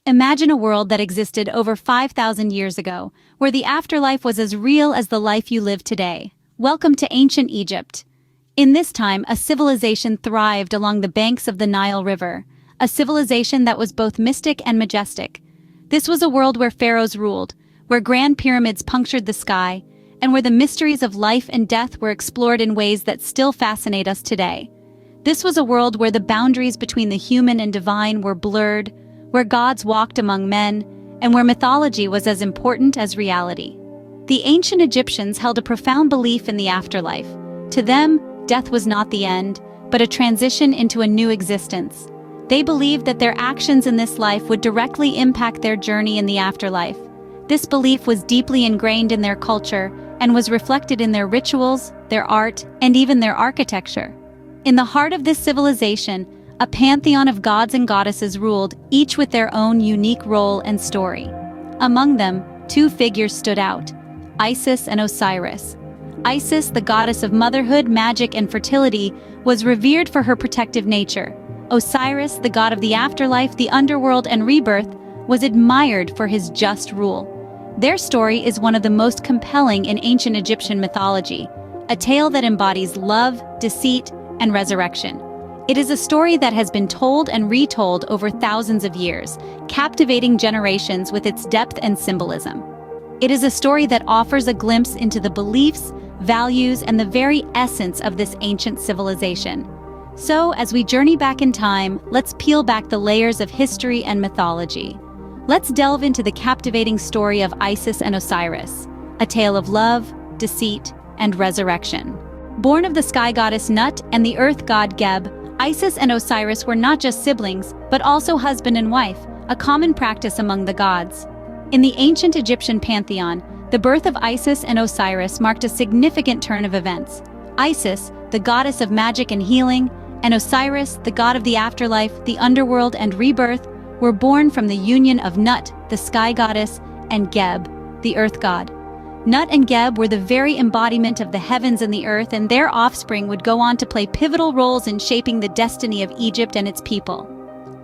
Imagine a world that existed over 5,000 years ago, where the afterlife was as real as the life you live today. Welcome to ancient Egypt. In this time, a civilization thrived along the banks of the Nile River, a civilization that was both mystic and majestic. This was a world where pharaohs ruled, where grand pyramids punctured the sky, and where the mysteries of life and death were explored in ways that still fascinate us today. This was a world where the boundaries between the human and divine were blurred, where gods walked among men, and where mythology was as important as reality. The ancient Egyptians held a profound belief in the afterlife. To them, death was not the end, but a transition into a new existence. They believed that their actions in this life would directly impact their journey in the afterlife. This belief was deeply ingrained in their culture and was reflected in their rituals, their art, and even their architecture. In the heart of this civilization, a pantheon of gods and goddesses ruled, each with their own unique role and story. Among them, two figures stood out: Isis and Osiris. Isis, the goddess of motherhood, magic, and fertility, was revered for her protective nature. Osiris, the god of the afterlife, the underworld, and rebirth, was admired for his just rule. Their story is one of the most compelling in ancient Egyptian mythology, a tale that embodies love, deceit, and resurrection. It is a story that has been told and retold over thousands of years, captivating generations with its depth and symbolism. It is a story that offers a glimpse into the beliefs, values, and the very essence of this ancient civilization. So, as we journey back in time, let's peel back the layers of history and mythology. Let's delve into the captivating story of Isis and Osiris, a tale of love, deceit, and resurrection. Born of the sky goddess Nut and the earth god Geb, Isis and Osiris were not just siblings, but also husband and wife, a common practice among the gods. In the ancient Egyptian pantheon, the birth of Isis and Osiris marked a significant turn of events. Isis, the goddess of magic and healing, and Osiris, the god of the afterlife, the underworld, and rebirth, were born from the union of Nut, the sky goddess, and Geb, the earth god. Nut and Geb were the very embodiment of the heavens and the earth, and their offspring would go on to play pivotal roles in shaping the destiny of Egypt and its people.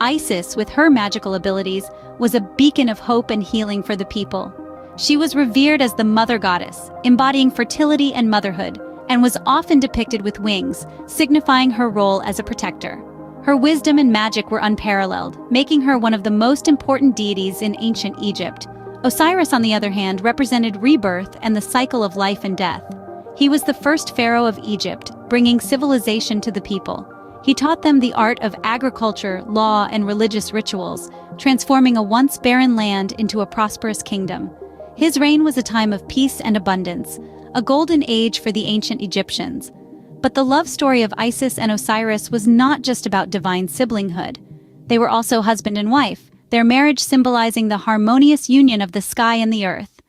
Isis, with her magical abilities, was a beacon of hope and healing for the people. She was revered as the mother goddess, embodying fertility and motherhood, and was often depicted with wings, signifying her role as a protector. Her wisdom and magic were unparalleled, making her one of the most important deities in ancient Egypt. Osiris, on the other hand, represented rebirth and the cycle of life and death. He was the first pharaoh of Egypt, bringing civilization to the people. He taught them the art of agriculture, law, and religious rituals, transforming a once barren land into a prosperous kingdom. His reign was a time of peace and abundance, a golden age for the ancient Egyptians. But the love story of Isis and Osiris was not just about divine siblinghood. They were also husband and wife, their marriage symbolizing the harmonious union of the sky and the earth.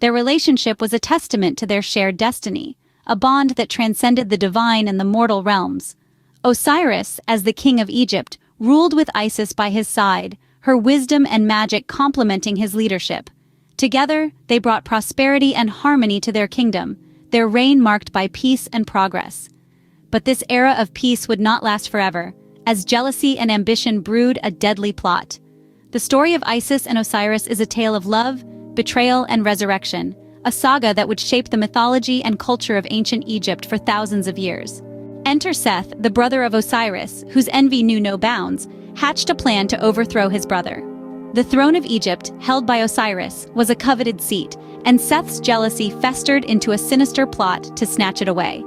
Their relationship was a testament to their shared destiny, a bond that transcended the divine and the mortal realms. Osiris, as the king of Egypt, ruled with Isis by his side, her wisdom and magic complementing his leadership. Together, they brought prosperity and harmony to their kingdom, their reign marked by peace and progress. But this era of peace would not last forever, as jealousy and ambition brewed a deadly plot. The story of Isis and Osiris is a tale of love, betrayal, and resurrection, a saga that would shape the mythology and culture of ancient Egypt for thousands of years. Enter Seth, the brother of Osiris, whose envy knew no bounds, hatched a plan to overthrow his brother. The throne of Egypt, held by Osiris, was a coveted seat, and Seth's jealousy festered into a sinister plot to snatch it away.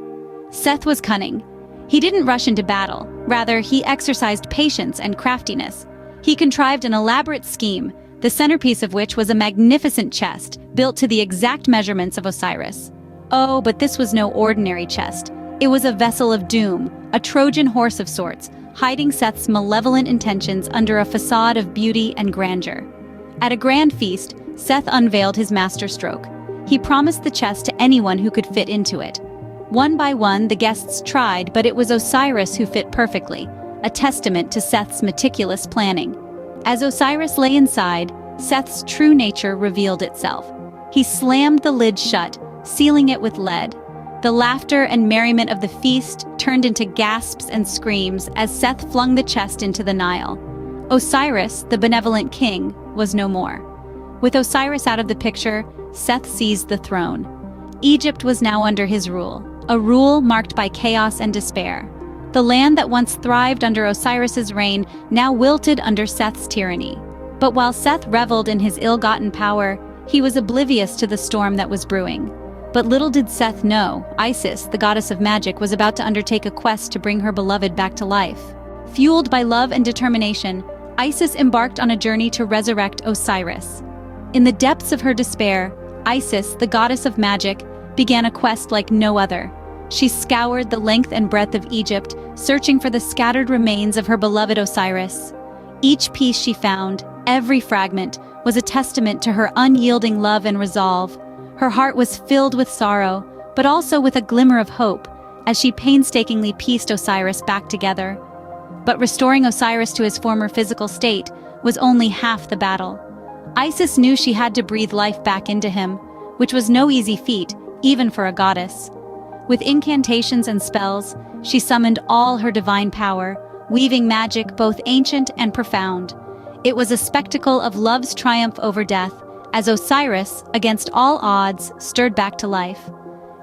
Seth was cunning. He didn't rush into battle. Rather, he exercised patience and craftiness. He contrived an elaborate scheme, the centerpiece of which was a magnificent chest, built to the exact measurements of Osiris. Oh, but this was no ordinary chest. It was a vessel of doom, a Trojan horse of sorts, hiding Seth's malevolent intentions under a facade of beauty and grandeur. At a grand feast, Seth unveiled his masterstroke. He promised the chest to anyone who could fit into it. One by one, the guests tried, but it was Osiris who fit perfectly, a testament to Seth's meticulous planning. As Osiris lay inside, Seth's true nature revealed itself. He slammed the lid shut, sealing it with lead. The laughter and merriment of the feast turned into gasps and screams as Seth flung the chest into the Nile. Osiris, the benevolent king, was no more. With Osiris out of the picture, Seth seized the throne. Egypt was now under his rule, a rule marked by chaos and despair. The land that once thrived under Osiris's reign now wilted under Seth's tyranny. But while Seth reveled in his ill-gotten power, he was oblivious to the storm that was brewing. But little did Seth know, Isis, the goddess of magic, was about to undertake a quest to bring her beloved back to life. Fueled by love and determination, Isis embarked on a journey to resurrect Osiris. In the depths of her despair, Isis, the goddess of magic, began a quest like no other. She scoured the length and breadth of Egypt, searching for the scattered remains of her beloved Osiris. Each piece she found, every fragment, was a testament to her unyielding love and resolve. Her heart was filled with sorrow, but also with a glimmer of hope, as she painstakingly pieced Osiris back together. But restoring Osiris to his former physical state was only half the battle. Isis knew she had to breathe life back into him, which was no easy feat, even for a goddess. With incantations and spells, she summoned all her divine power, weaving magic both ancient and profound. It was a spectacle of love's triumph over death, as Osiris, against all odds, stirred back to life.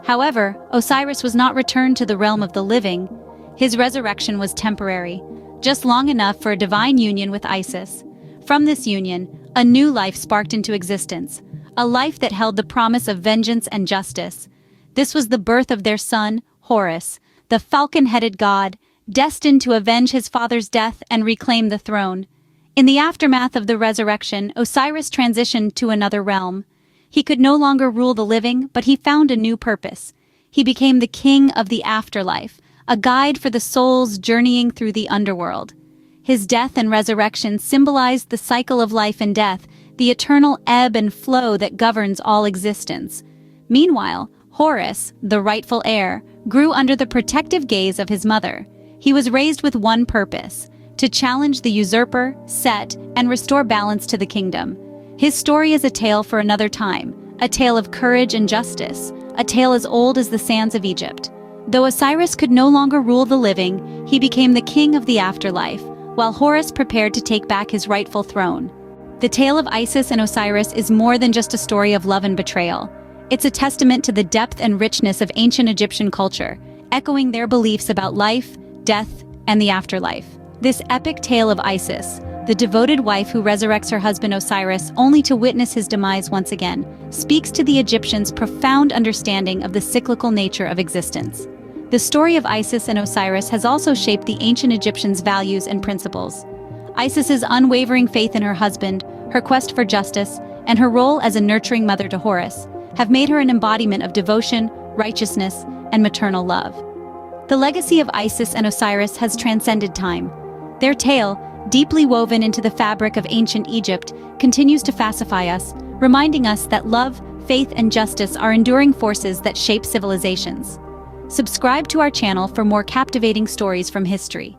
However, Osiris was not returned to the realm of the living. His resurrection was temporary, just long enough for a divine union with Isis. From this union, a new life sparked into existence, a life that held the promise of vengeance and justice. This was the birth of their son, Horus, the falcon-headed god, destined to avenge his father's death and reclaim the throne. In the aftermath of the resurrection, Osiris transitioned to another realm. He could no longer rule the living, but he found a new purpose. He became the king of the afterlife, a guide for the souls journeying through the underworld. His death and resurrection symbolized the cycle of life and death, the eternal ebb and flow that governs all existence. Meanwhile, Horus, the rightful heir, grew under the protective gaze of his mother. He was raised with one purpose: to challenge the usurper, Set, and restore balance to the kingdom. His story is a tale for another time, a tale of courage and justice, a tale as old as the sands of Egypt. Though Osiris could no longer rule the living, he became the king of the afterlife, while Horus prepared to take back his rightful throne. The tale of Isis and Osiris is more than just a story of love and betrayal. It's a testament to the depth and richness of ancient Egyptian culture, echoing their beliefs about life, death, and the afterlife. This epic tale of Isis, the devoted wife who resurrects her husband Osiris only to witness his demise once again, speaks to the Egyptians' profound understanding of the cyclical nature of existence. The story of Isis and Osiris has also shaped the ancient Egyptians' values and principles. Isis's unwavering faith in her husband, her quest for justice, and her role as a nurturing mother to Horus have made her an embodiment of devotion, righteousness, and maternal love. The legacy of Isis and Osiris has transcended time. Their tale, deeply woven into the fabric of ancient Egypt, continues to fascify us, reminding us that love, faith, and justice are enduring forces that shape civilizations. Subscribe to our channel for more captivating stories from history.